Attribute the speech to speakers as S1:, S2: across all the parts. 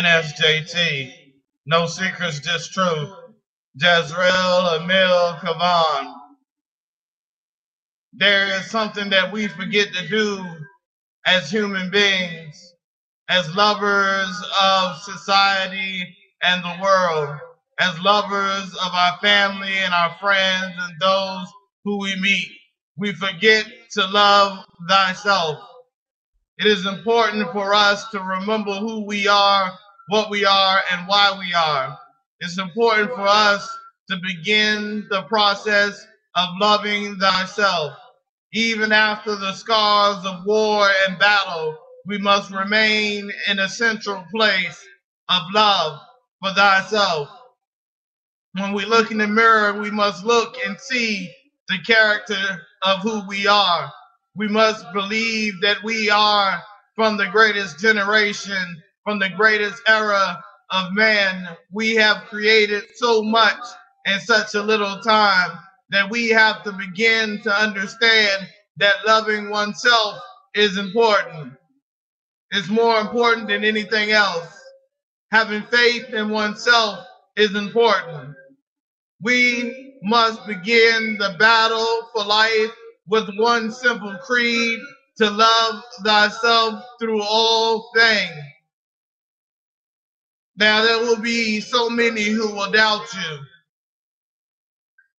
S1: NSJT, No Secrets, Just Truth, Jezreel, Emil, Kavan. There is something that we forget to do as human beings, as lovers of society and the world, as lovers of our family and our friends and those who we meet. We forget to love thyself. It is important for us to remember who we are, what we are, and why we are. It's important for us to begin the process of loving thyself. Even after the scars of war and battle, we must remain in a central place of love for thyself. When we look in the mirror, we must look and see the character of who we are. We must believe that we are from the greatest generation, from the greatest era of man. We have created so much in such a little time that we have to begin to understand that loving oneself is important. It's more important than anything else. Having faith in oneself is important. We must begin the battle for life with one simple creed: to love thyself through all things. Now, there will be so many who will doubt you.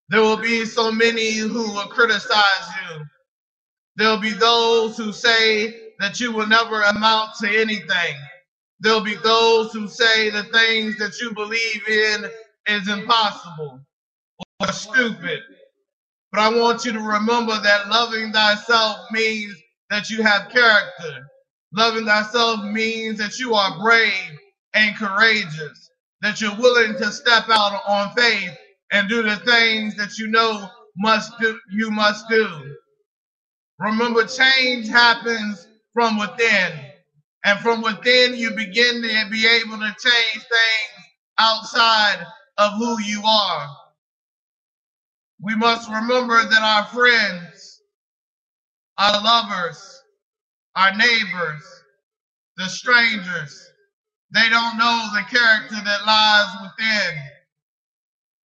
S1: There will be so many who will criticize you. There will be those who say that you will never amount to anything. There will be those who say the things that you believe in is impossible or stupid. But I want you to remember that loving thyself means that you have character. Loving thyself means that you are brave and courageous, that you're willing to step out on faith and do the things that you know you must do. Remember, change happens from within, and from within you begin to be able to change things outside of who you are. We must remember that our friends, our lovers, our neighbors, the strangers, they don't know the character that lies within.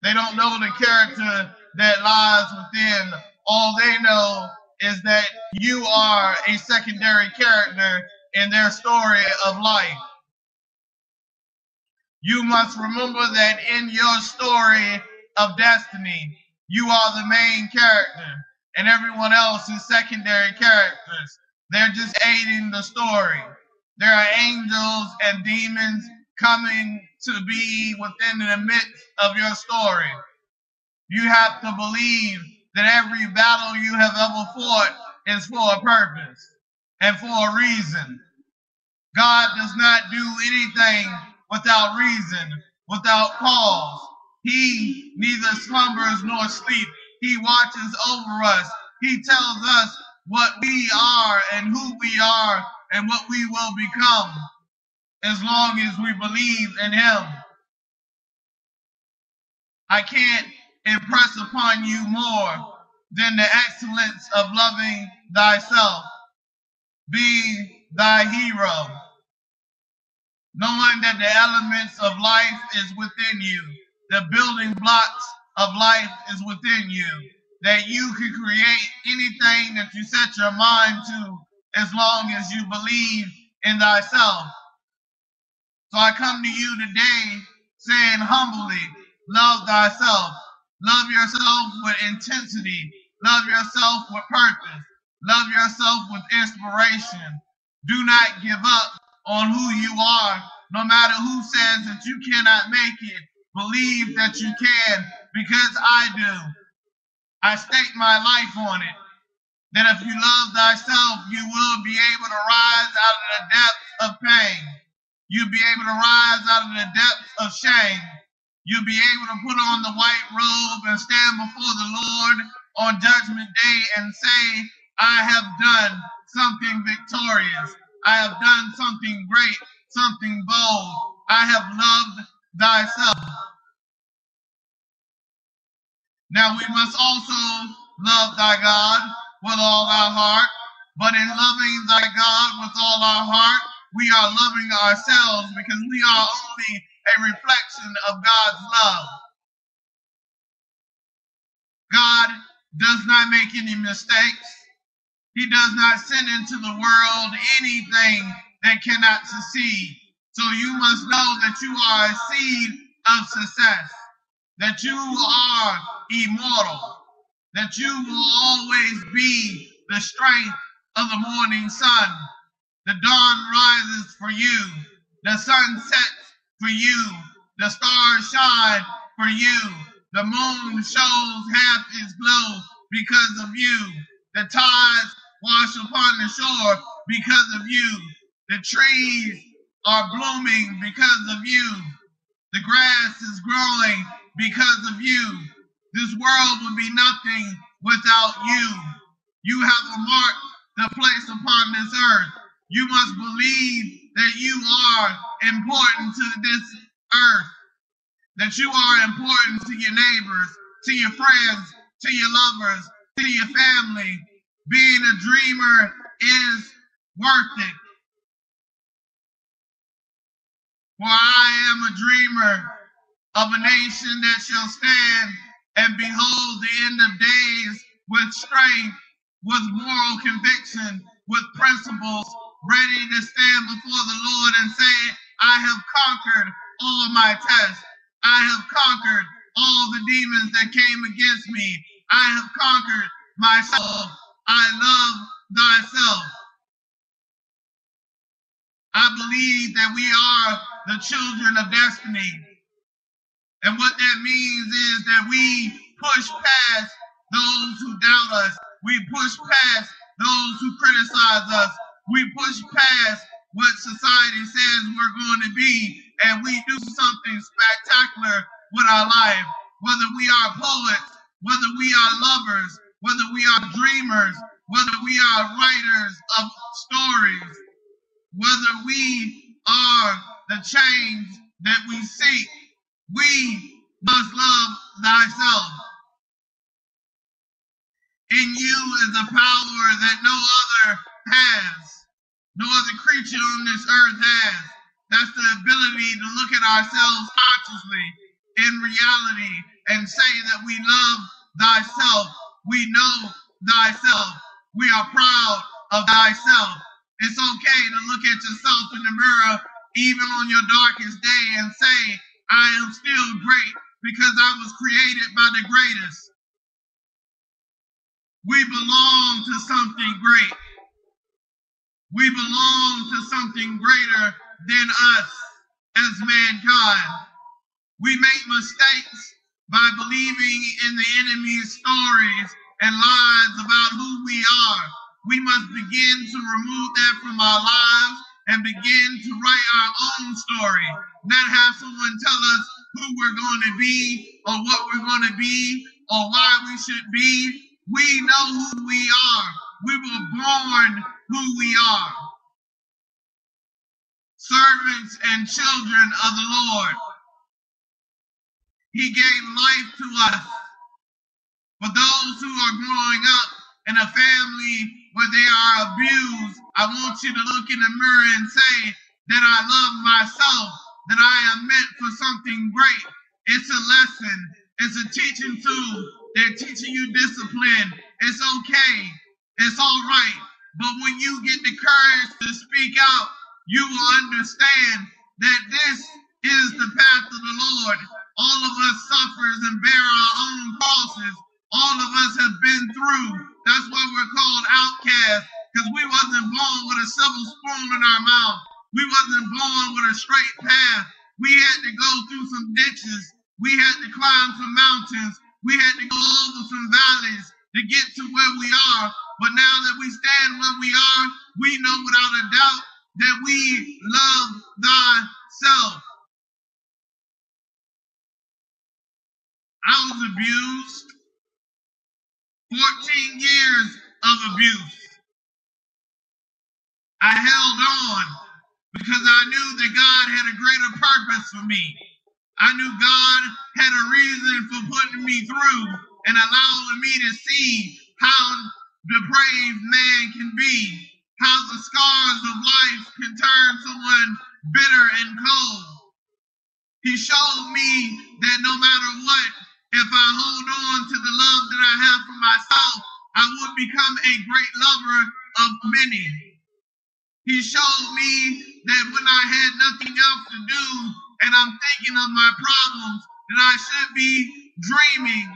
S1: They don't know the character that lies within. All they know is that you are a secondary character in their story of life. You must remember that in your story of destiny, you are the main character, and everyone else is secondary characters. They're just aiding the story. There are angels and demons coming to be within the midst of your story. You have to believe that every battle you have ever fought is for a purpose and for a reason. God does not do anything without reason, without cause. He neither slumbers nor sleeps. He watches over us. He tells us what we are and who we are and what we will become as long as we believe in Him. I can't impress upon you more than the excellence of loving thyself. Be thy hero, knowing that the elements of life is within you. The building blocks of life is within you, that you can create anything that you set your mind to as long as you believe in thyself. So I come to you today saying humbly, love thyself. Love yourself with intensity. Love yourself with purpose. Love yourself with inspiration. Do not give up on who you are, no matter who says that you cannot make it. Believe that you can, because I do. I stake my life on it. That if you love thyself, you will be able to rise out of the depths of pain. You'll be able to rise out of the depths of shame. You'll be able to put on the white robe and stand before the Lord on Judgment Day and say, I have done something victorious. I have done something great, something bold. I have loved thyself. Now we must also love thy God with all our heart, but in loving thy God with all our heart, we are loving ourselves, because we are only a reflection of God's love. God does not make any mistakes. He does not send into the world anything that cannot succeed. So you must know that you are a seed of success, that you are immortal, that you will always be the strength of the morning sun. The dawn rises for you, the sun sets for you, the stars shine for you, the moon shows half its glow because of you, the tides wash upon the shore because of you, the trees are blooming because of you, the grass is growing because of you. This world would be nothing without you. You have marked the place upon this earth. You must believe that you are important to this earth, that you are important to your neighbors, to your friends, to your lovers, to your family. Being a dreamer is worth it. For I am a dreamer of a nation that shall stand and behold the end of days with strength, with moral conviction, with principles, ready to stand before the Lord and say, I have conquered all my tests. I have conquered all the demons that came against me. I have conquered myself. I love thyself. I believe that we are the children of destiny. And what that means is that we push past those who doubt us. We push past those who criticize us. We push past what society says we're going to be, and we do something spectacular with our life. Whether we are poets, whether we are lovers, whether we are dreamers, whether we are writers of stories, whether we are the change that we seek, we must love thyself. In you is a power that no other has, no other creature on this earth has. That's the ability to look at ourselves consciously in reality and say that we love thyself. We know thyself. We are proud of thyself. It's okay to look at yourself in the mirror, even on your darkest day, and say, I am still great because I was created by the greatest. We belong to something great. We belong to something greater than us as mankind. We make mistakes by believing in the enemy's stories and lies about who we are. We must begin to remove that from our lives and begin to write our own story, not have someone tell us who we're going to be or what we're going to be or why we should be. We know who we are. We were born who we are. Servants and children of the Lord. He gave life to us. For those who are growing up in a family where they are abused, I want you to look in the mirror and say that I love myself, that I am meant for something great. It's a lesson. It's a teaching tool. They're teaching you discipline. It's okay. It's all right. But when you get the courage to speak out, you will understand that this is the path of the Lord. All of us suffers and bear our own crosses. All of us have been through. That's why we're called outcasts, because we wasn't born with a silver spoon in our mouth. We wasn't born with a straight path. We had to go through some ditches. We had to climb some mountains. We had to go over some valleys to get to where we are. But now that we stand where we are, we know without a doubt that we love thyself. I was abused. 14 years of abuse. I held on because I knew that God had a greater purpose for me. I knew God had a reason for putting me through and allowing me to see how depraved man can be, how the scars of life can turn so He showed me that no matter what, if I hold on to the love that I have for myself, I would become a great lover of many. He showed me that when I had nothing else to do and I'm thinking of my problems, that I should be dreaming.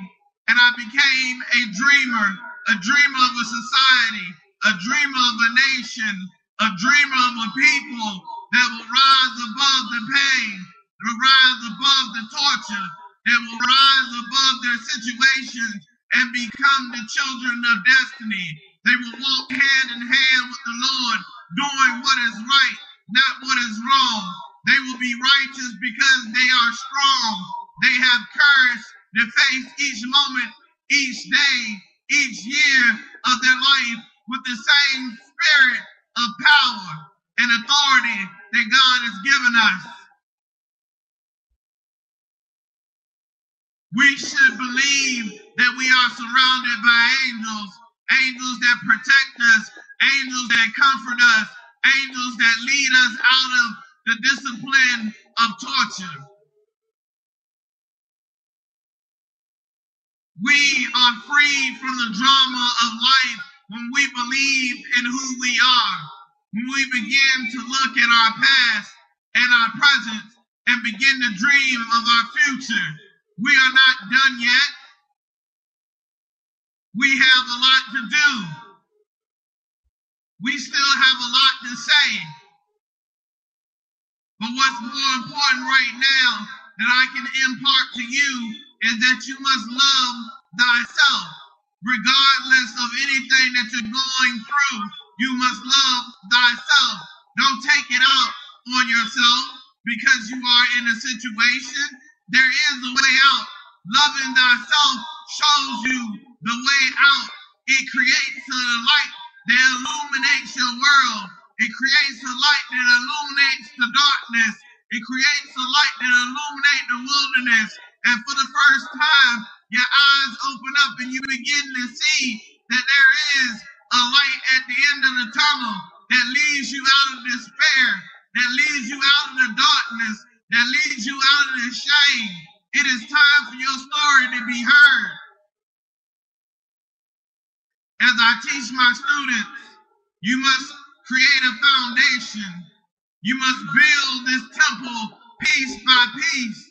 S1: And I became a dreamer of a society, a dreamer of a nation, a dreamer of a people that will rise above the pain, will rise above the torture, that will rise above their situations and become the children of destiny. They will walk hand in hand with the Lord, doing what is right, not what is wrong. They will be righteous because they are strong. They have courage to face each moment, each day, each year of their life with the same spirit of power and authority that God has given us. We should believe that we are surrounded by angels, angels that protect us, angels that comfort us, angels that lead us out of the discipline of torture. We are free from the drama of life when we believe in who we are, when we begin to look at our past and our present and begin to dream of our future. We are not done yet. We have a lot to do. We still have a lot to say. But what's more important right now that I can impart to you is that you must love thyself. Regardless of anything that you're going through, you must love thyself. Don't take it out on yourself because you are in a situation. There is a way out. Loving thyself shows you the way out. It creates a light that illuminates your world. It creates a light that illuminates the darkness. It creates a light that illuminates the wilderness. And for the first time, your eyes open up and you begin to see that there is a light at the end of the tunnel that leads you out of despair, that leads you out of the darkness, that leads you out of the shame. It is time for your story to be heard. As I teach my students, you must create a foundation. You must build this temple piece by piece.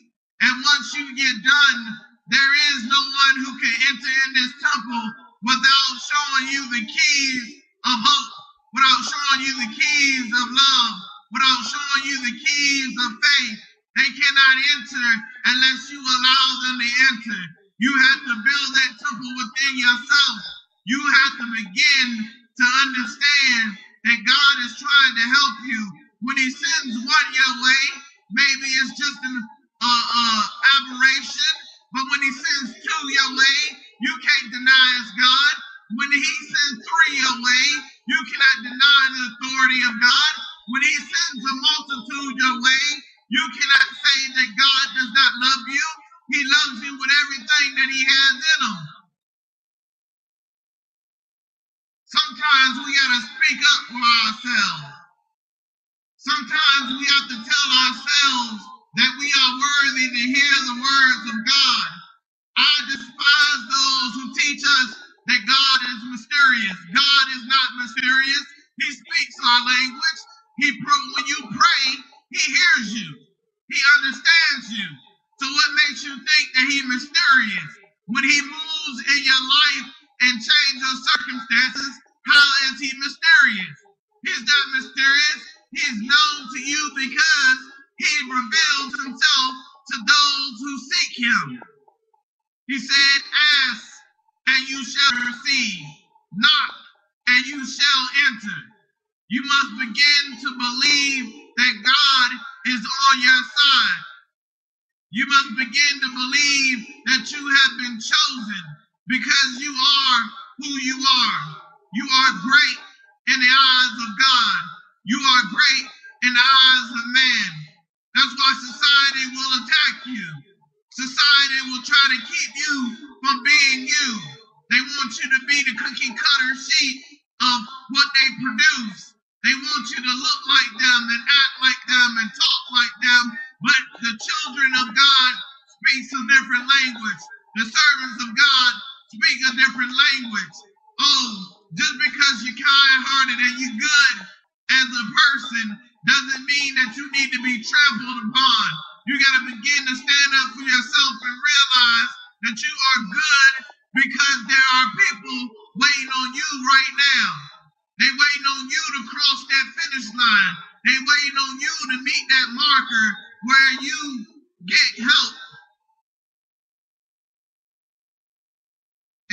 S1: And once you get done, there is no one who can enter in this temple without showing you the keys of hope, without showing you the keys of love, without showing you the keys of faith. They cannot enter unless you allow them to enter. You have to build that temple within yourself. You have to begin to understand that God is trying to help you. When he sends one your way, maybe it's just an aberration, but when he sends two your way, you can't deny it's God. When he sends three your way, you cannot deny the authority of God. When he sends a multitude your way, you cannot say that God does not love you. He loves you with everything that he has in him. Sometimes we got to speak up for ourselves. Sometimes we have to tell ourselves that we are worthy to hear the words of God. I despise those who teach us that God is mysterious. God is not mysterious. He speaks our language. When you pray, he hears you. He understands you. So what makes you think that he's mysterious? When he moves in your life and changes your circumstances, how is he mysterious? He's not mysterious. He is known to you because he reveals himself to those who seek him. He said, ask and you shall receive. Knock and you shall enter. You must begin to believe that God is on your side. You must begin to believe that you have been chosen because you are who you are. You are great in the eyes of God. You are great in the eyes of man. That's why society will attack you. Society will try to keep you from being you. They want you to be the cookie cutter sheet of what they produce. They want you to look like them and act like them and talk like them But the children of God speak a different language. The servants of God speak a different language. Oh, just because you're kind-hearted and you're good as a person doesn't mean that you need to be trampled upon. You got to begin to stand up for yourself and realize that you are good because there are people waiting on you right now. They waiting on you to cross that finish line. They waiting on you to meet that marker where you get help.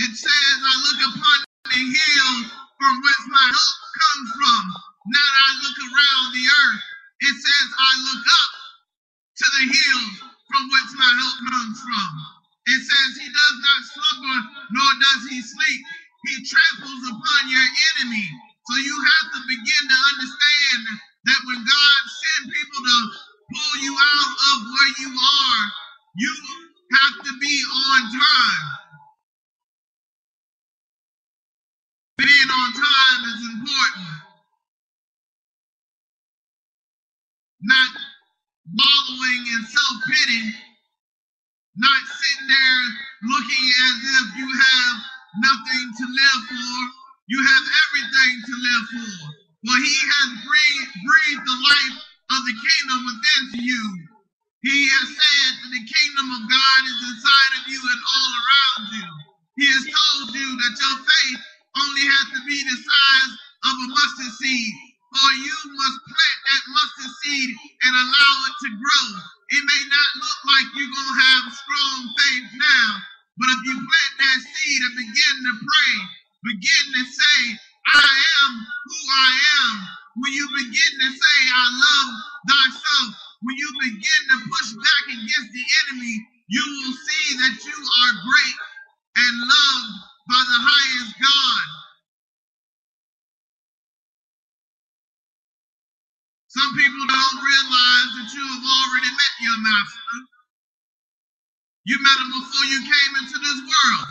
S1: It says, I look upon the hills from whence my help comes from. Not I look around the earth. It says, I look up to the hills from whence my help comes from. It says, he does not slumber, nor does he sleep. He tramples upon your enemy. So you have to begin to understand that when God sends people to pull you out of where you are, you have to be on time. Being on time is important. Not wallowing in self-pity, not sitting there looking as if you have nothing to live for. You have everything to live for. For he has breathed the life of the kingdom within you. He has said that the kingdom of God is inside of you and all around you. He has told you that your faith only has to be the size of a mustard seed. For you must plant that mustard seed and allow it to grow. It may not look like you're going to have strong faith now, but if you plant that seed and begin to pray, begin to say, I am who I am. When you begin to say, I love thyself, when you begin to push back against the enemy, you will see that you are great and loved by the highest God. Some people don't realize that you have already met your master. You met him before you came into this world.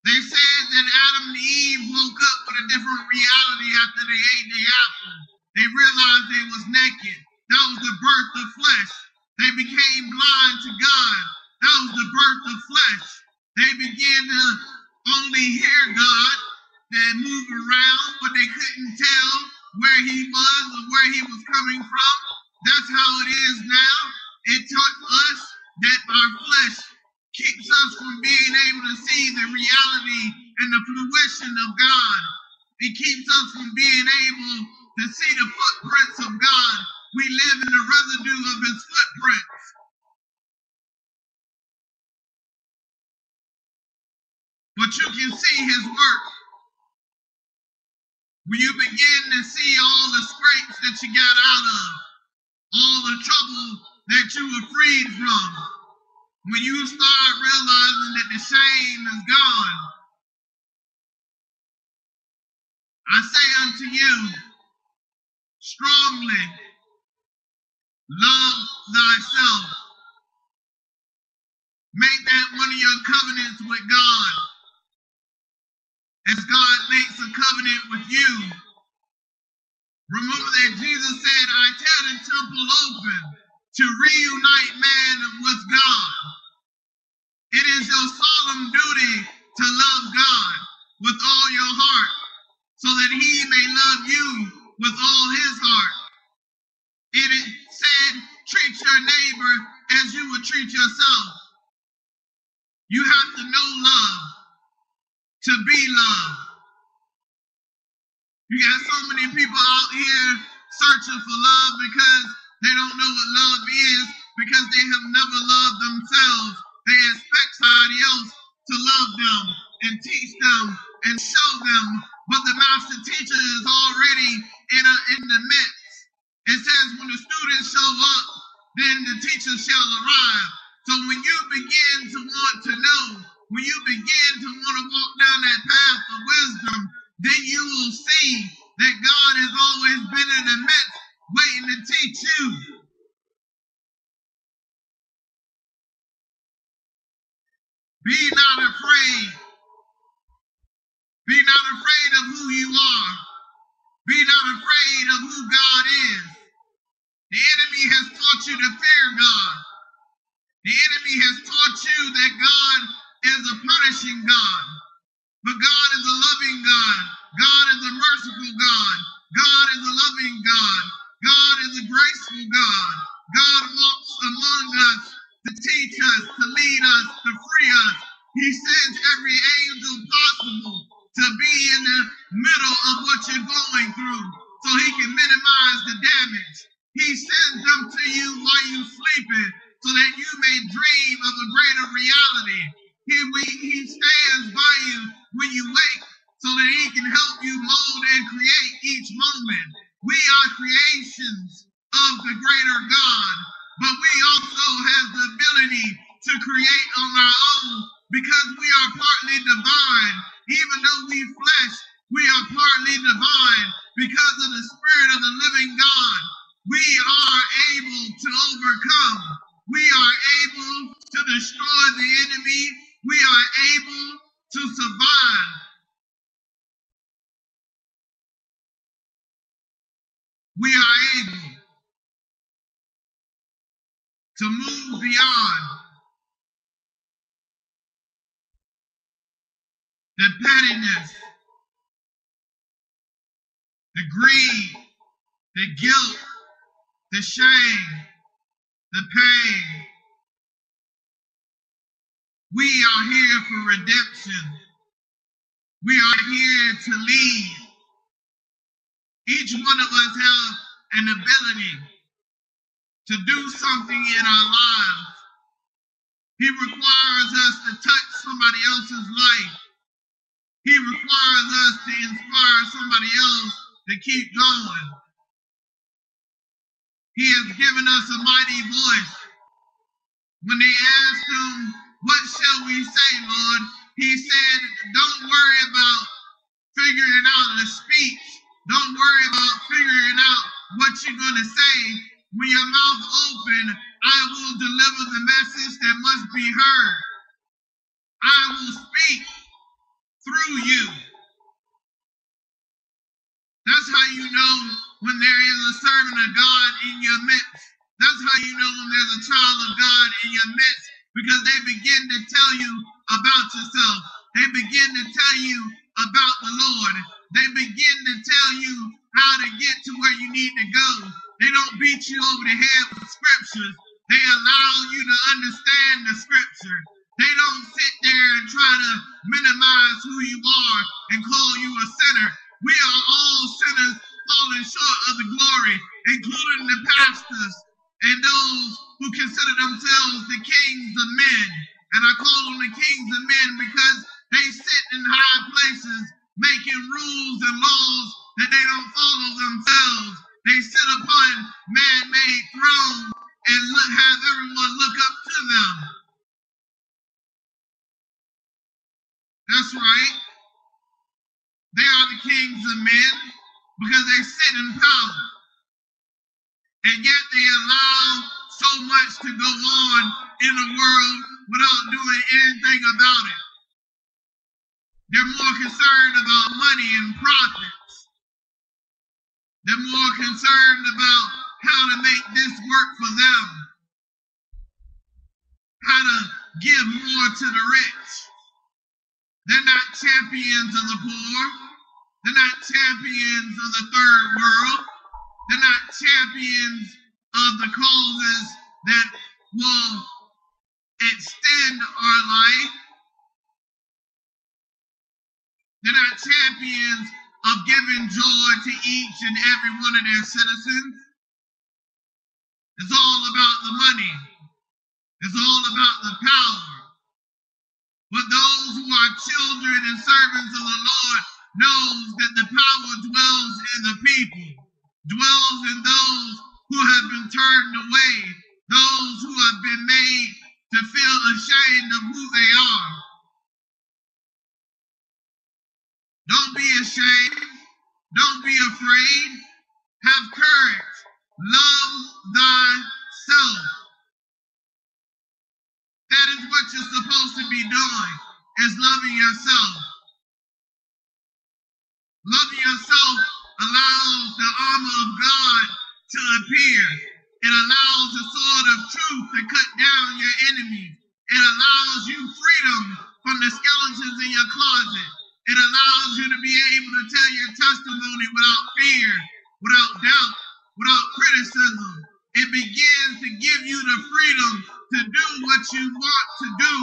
S1: They said that Adam and Eve woke up with a different reality after they ate the apple. They realized they was naked. That was the birth of flesh. They became blind to God. That was the birth of flesh. They began to only hear God and move around, but they couldn't tell where he was or where he was coming from. That's how it is now. It taught us that our flesh keeps us from being able to see the reality and the fruition of God. It keeps us from being able to see the footprints of God. We live in the residue of his footprints. But you can see his work. When you begin to see all the scrapes that you got out of, all the trouble that you were freed from, when you start realizing that the shame is gone, I say unto you, strongly, love thyself. Make that one of your covenants with God. As God makes a covenant with you. Remember that Jesus said, I tear the temple open to reunite man with God. It is your solemn duty to love God with all your heart, so that he may love you with all his heart. It is said, treat your neighbor as you would treat yourself. You have to know love to be loved. You got so many people out here searching for love because they don't know what love is, because they have never loved themselves. They expect somebody else to love them and teach them and show them, but the master teacher is already in the midst. It says when the students show up, then the teacher shall arrive. So when you begin to want to know, when you begin to want to walk down that path of wisdom, then you will see that God has always been in the midst waiting to teach you. Be not afraid. Be not afraid of who you are. Be not afraid of who God is. The enemy has middle of what you're going through so he can minimize the damage. He sends them to you while you're sleeping so that you may dream of a greater reality. He stands by you when you wake so that he can help you mold and create each moment. We are creations of the greater God, but we also have the ability to create on our own because we are partly divine. Even though we flesh, we are partly divine because of the Spirit of the living God. We are able to overcome. We are able to destroy the enemy. We are able to survive. We are able to move beyond the pettiness, the greed, the guilt, the shame, the pain. We are here for redemption. We are here to lead. Each one of us has an ability to do something in our lives. He requires us to touch somebody else's life. He requires us to inspire somebody else to keep going. He has given us a mighty voice. When they asked him, "What shall we say, Lord?" he said, "Don't worry about figuring out the speech. Don't worry about figuring out what you're going to say. When your mouth open, I will deliver the message that must be heard. I will speak through you." That's how you know when there is a servant of God in your midst. That's how you know when there's a child of God in your midst, because they begin to tell you about yourself. They begin to tell you about the Lord. They begin to tell you how to get to where you need to go. They don't beat you over the head with scriptures. They allow you to understand the scripture. They don't sit there and try to minimize who you are and call you a sinner. We are all sinners falling short of the glory, including the pastors and those who consider themselves the kings of men. And I call them the kings of men because they sit in high places making rules and laws that they don't follow themselves. They sit upon man-made thrones and have everyone look up to them. That's right. They are the kings of men because they sit in power. And yet they allow so much to go on in the world without doing anything about it. They're more concerned about money and profits. They're more concerned about how to make this work for them, how to give more to the rich. They're not champions of the poor. They're not champions of the third world. They're not champions of the causes that will extend our life. They're not champions of giving joy to each and every one of their citizens. It's all about the money. It's all about the power. But those who are children and servants of the Lord knows that the power dwells in the people, dwells in those who have been turned away, those who have been made to feel ashamed of who they are. Don't be ashamed. Don't be afraid. Have courage. Love thyself. That is what you're supposed to be doing, is loving yourself. Loving yourself allows the armor of God to appear. It allows the sword of truth to cut down your enemies. It allows you freedom from the skeletons in your closet. It allows you to be able to tell your testimony without fear, without doubt, without criticism. It begins to give you the freedom to do what you want to do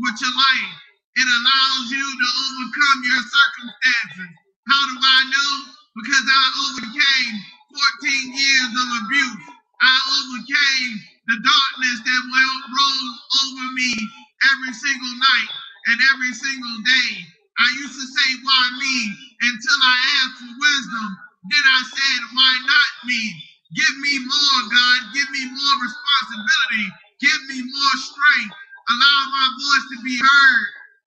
S1: with your life. It allows you to overcome your circumstances. How do I know? Because I overcame 14 years of abuse. I overcame the darkness that will roll over me every single night and every single day. I used to say, why me? Until I asked for wisdom. Then I said, why not me? Give me more, God. Give me more responsibility. Give me more strength. Allow my voice to be heard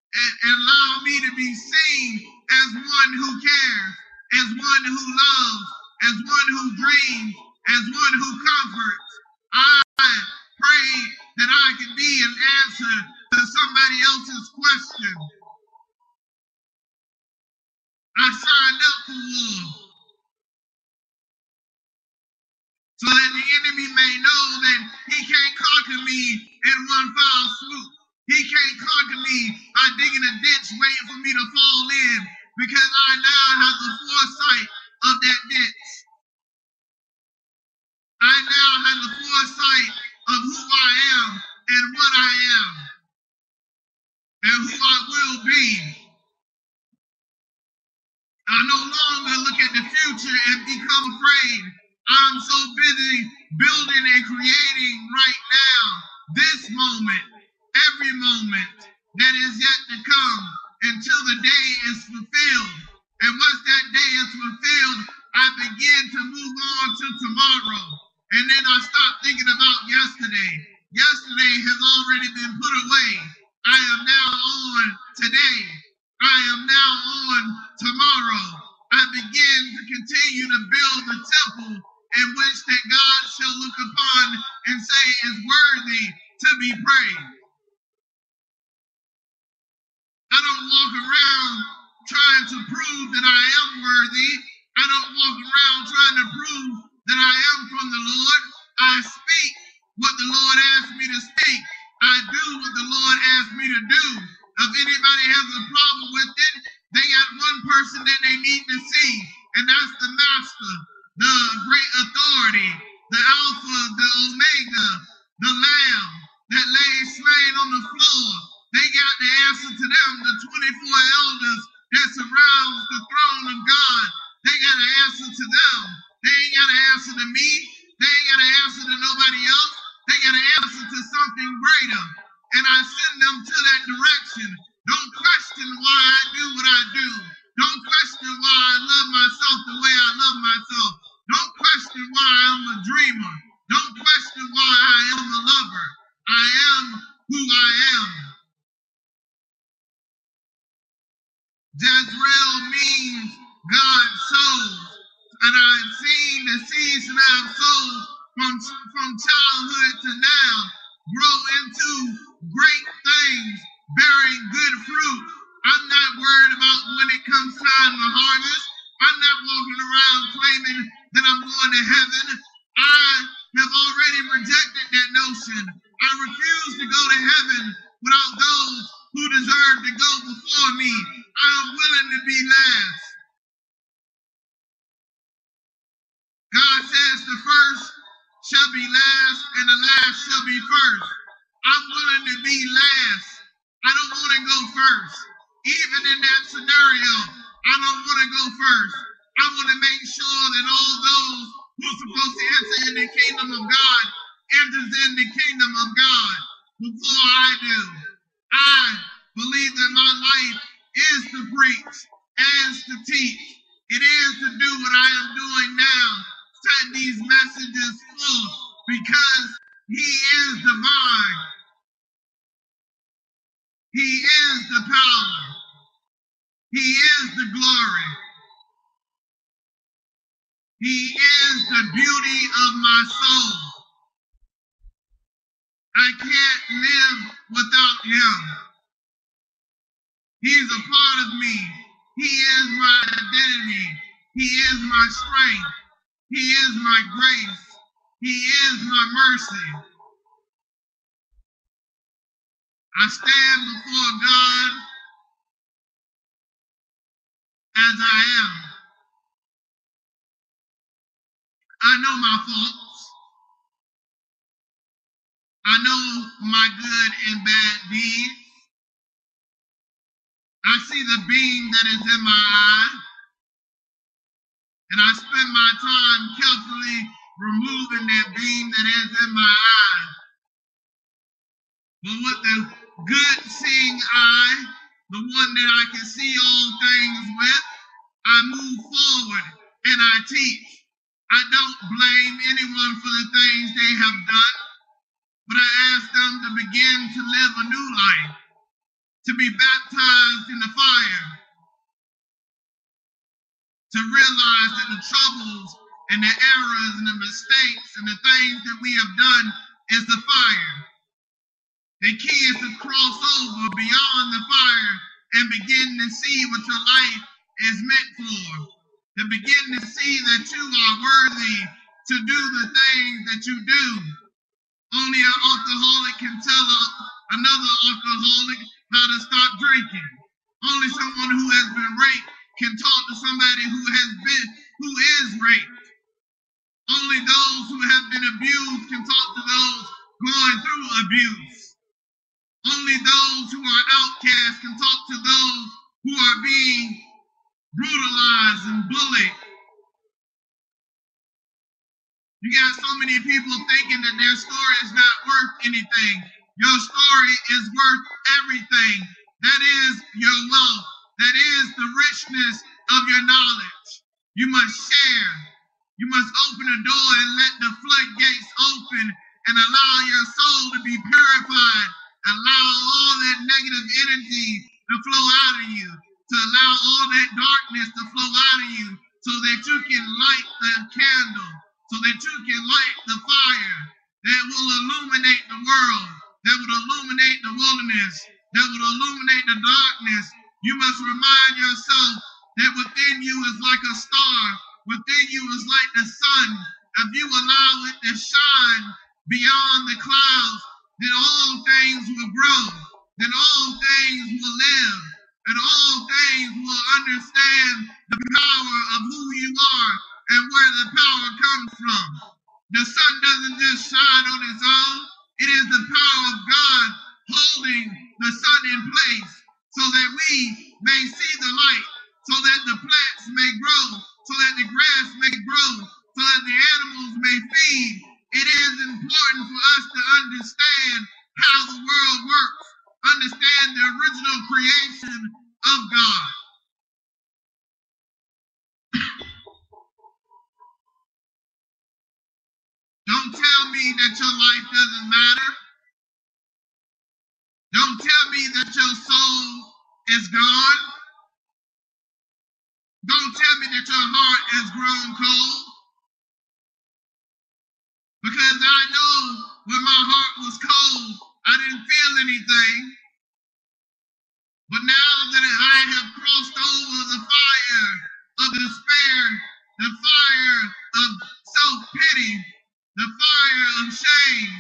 S1: and allow me to be seen as one who cares, as one who loves, as one who dreams, as one who comforts. I pray that I can be an answer to somebody else's question. I signed up for war, so that the enemy may know that he can't conquer me in one foul swoop. He can't conquer me by digging a ditch waiting for me to fall in, because I now have the foresight of that ditch. I now have the foresight of who I am and what I am and who I will be. I no longer look at the future and become afraid. I'm so busy building and creating right now, this moment, every moment that is yet to come until the day is fulfilled. And once that day is fulfilled, I begin to move on to tomorrow. And then I stop thinking about yesterday. Yesterday has already been put away. I am now on today. I am now on tomorrow. I begin to continue to build the temple in which that God shall look upon and say is worthy to be praised. I don't walk around trying to prove that I am worthy. I don't walk around trying to prove that I am from the Lord. I speak what the Lord asked me to speak. I do what the Lord asked me to do. If anybody has a problem with it, they got one person that they need to see, and that's the Master, the great authority, the Alpha, the Omega, the Lamb that lay slain on the floor. They got the answer to them, the 24 elders that surrounds the throne of God. They got an answer to them. They ain't got an answer to me. They ain't got an answer to nobody else. They got an answer to something greater. And I send them to that direction. Don't question why I do what I do. Don't question why I love myself the way I love myself. Don't question why I'm a dreamer. Don't question why I am a lover. I am who I am. Jezreel means God sows. And I've seen the seeds that I've sown from childhood to now grow into great things, bearing good fruit. I'm not worried about when it comes time to harvest. I'm not walking around claiming that I'm going to heaven. I have already rejected that notion. I refuse to go to heaven without those who deserve to go before me. I am willing to be last. God says the first shall be last and the last shall be first. I'm willing to be last. I don't want to go first. Even in that scenario, I don't want to go first. I want to make sure that all those who are supposed to enter in the kingdom of God enters in the kingdom of God before I do. I believe that my life is to preach and to teach. It is to do what I am doing now, setting these messages forth, because He is the vine. He is the power. He is the glory. He is the beauty of my soul. I can't live without Him. He's a part of me. He is my identity. He is my strength. He is my grace. He is my mercy. I stand before God as I am. I know my faults. I know my good and bad deeds. I see the beam that is in my eye. spend my time carefully removing that beam that is in my eye. But with the good seeing eye, the one that I can see all things with, I move forward and I teach. I don't blame anyone for the things they have done, but I ask them to begin to live a new life, to be baptized in the fire, to realize that the troubles and the errors and the mistakes and the things that we have done is the fire. The key is to cross over beyond the fire and begin to see what your life is meant for. To begin to see that you are worthy to do the things that you do. Only an alcoholic can tell another alcoholic how to stop drinking. Only someone who has been raped can talk to somebody who is raped. Only those who have been abused can talk to those going through abuse. Only those who are outcasts can talk to those who are being brutalized and bullied. You got so many people thinking that their story is not worth anything. Your story is worth everything. That is your wealth. That is the richness of your knowledge. You must share. You must open the door and let the floodgates open and allow your soul to be purified. Allow all that negative energy to flow out of you. To allow all that darkness to flow out of you so that you can light the candle. So that you can light the fire that will illuminate the world, that would illuminate the wilderness, that would illuminate the darkness. You must remind yourself that within you is like a star, within you is like the sun. If you allow it to shine beyond the clouds, then all things will grow, then all things will live, and all things will understand the power of who you are and where the power comes from. The sun doesn't just shine on its own. It is the power of God holding the sun in place so that we may see the light, so that the plants may grow, so that the grass may grow, so that the animals may feed. It is important for us to understand how the world works, understand the original creation of God. Don't tell me that your life doesn't matter. Don't tell me that your soul is gone. Don't tell me that your heart has grown cold. Because I know when my heart was cold, I didn't feel anything. But now that I have crossed over the fire of despair, the fire of self-pity, the fire of shame,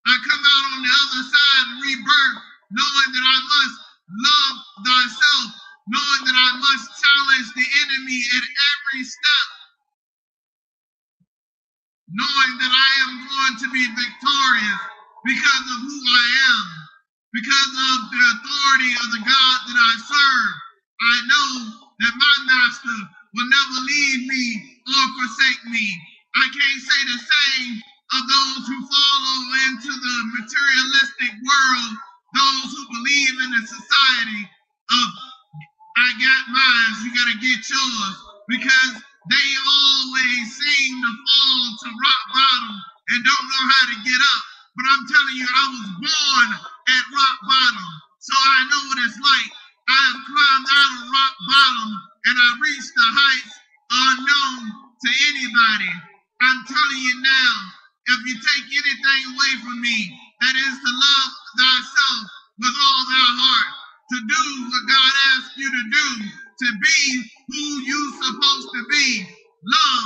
S1: I come out on the other side of rebirth, knowing that I must love thyself, knowing that I must challenge the enemy at every step, knowing that I am going to be victorious because of who I am, because of the authority of the God that I serve. I know that my master will never leave me or forsake me. I can't say the same of those who follow into the materialistic world, those who believe in the society of I got mine, you gotta get yours, because they always seem to fall to rock bottom and don't know how to get up. But I'm telling you, I was born at rock bottom, so I know what it's like. I have climbed out of rock bottom and I reached the heights unknown to anybody. I'm telling you now, if you take anything away from me, that is to love thyself with all thy heart, to do what God asks you to do, to be who you're supposed to be. Love